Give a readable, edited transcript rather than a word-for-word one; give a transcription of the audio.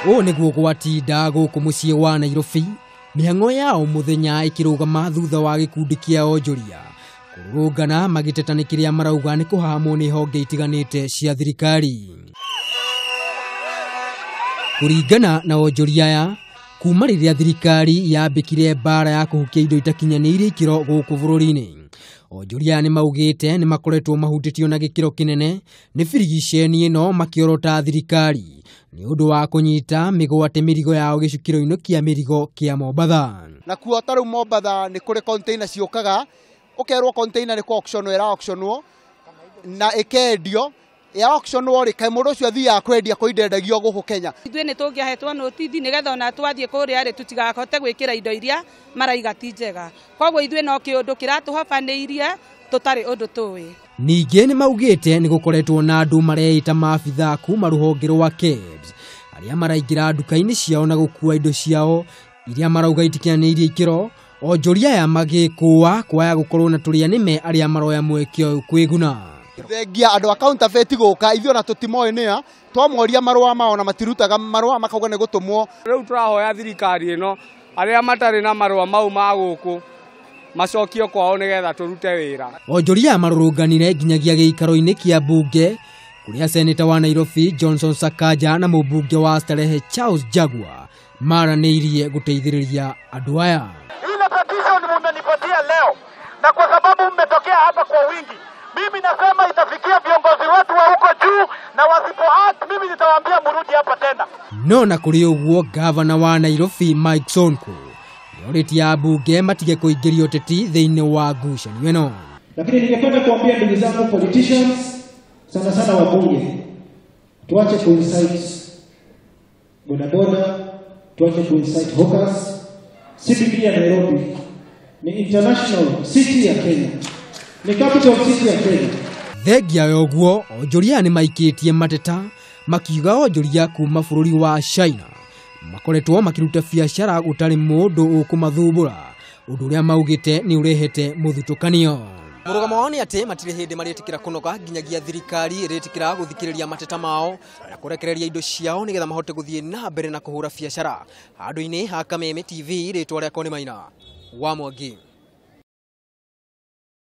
O niguo gwatinda guku mucii wa Nairobi mihang'o yao muthenya ikirugama thutha wa gikundi kia onjoria kurungana magiteta kiria marauga ni kuhamwo ni honge itiganite cia thirikari. Kuringana na onjoria aya kuma riria thirikari yambikire bara ya kuhukia indo itakinyaniire ikiro guku bururi-ini, onjoria ni maugite ni makoretwo mahutitio na gikiro kinene ni birigiceni ino makiorota thirikari ni undu wa kunyita migwate mirigo yao gicukiro-ini kia mirigo kia Mombatha. Na kuo taru Mombatha ni kuri container ciukaga ukerwo container ni auctionwo era auctionwo na ikendio ya auctionwo ri kai mundu ucio athia kwendia koindendagio guku Kenya. Ithuĩ nĩ tũngĩahetwo notithi nĩgetha ona twathiĩ kũrĩa rĩ tũtigahote gwĩkĩra indo iria maraiga ti njega. Koguo ithuĩ no kĩũndũ kĩratũhobanĩirie tũtarĩ ũndũ tũĩ. Ningĩ ni maugite ni gukoretwo na andu mareita maabitha kuma ruhonge rwa KEBS aria maraingira nduka-ini ciao na gukua indo ciao iria marauga itikinyaniire ikiro, onjoria ya magikuwa kwaya gukorwo na turia nime aria maroya mwekio kwiguna. Thengia andu counterfeit guka ithuĩ na tutimoe nia twamoria marua mao na matirutaga marua makauga ni gutumwo. Riu turahoya thirikari ino aria matari na marua mau ma guku macokio kwao nigetha turute wira. Onjoria marurunganire nginyagia giikaro-ini kia bunge kuria seneta wa Nairobi Johnson Sakaja na mubunge wa Starehe Charles Jagua maranirie guteithiriria andu aya. Ile petition mmenipatia leo na kwa sababu mmetokea hapa kwa wingi, mimi nasema itafikia viongozi wetu wa huko juu, na wasipo act mimi nitawaambia murudi hapa tena. No na kuri uguo gavana wa Nairobi Mike Sonko yoritia bunge matige kuingiria uteti thiini wa ngucanio ino. Lakini ningependa kuambia ndugu zangu politicians, sana sana wabunge, tuache kuincite bodaboda, tuache kuincite hawkers. CBD ya Nairobi ni international city ya Kenya, ni capital city ya Kenya. Thengia yoguo onjoria ni maikitie mateta makiuga onjoria kuma bururi wa China makoretwo makiruta biacara gutari mundu ukumathumbura, undu uria maugite ni urehete muthutukanio. Murugamo wao ni ati matire hindi maritikira kunoga nginyagia thirikari iritikira guthikiriria mateta mao na kurekereria indo ciao nigetha mahote guthie na mbere na kuhura biacara. Handu-ini ha Kameme TV ritwa riakwa ni Maina wa Mwangi.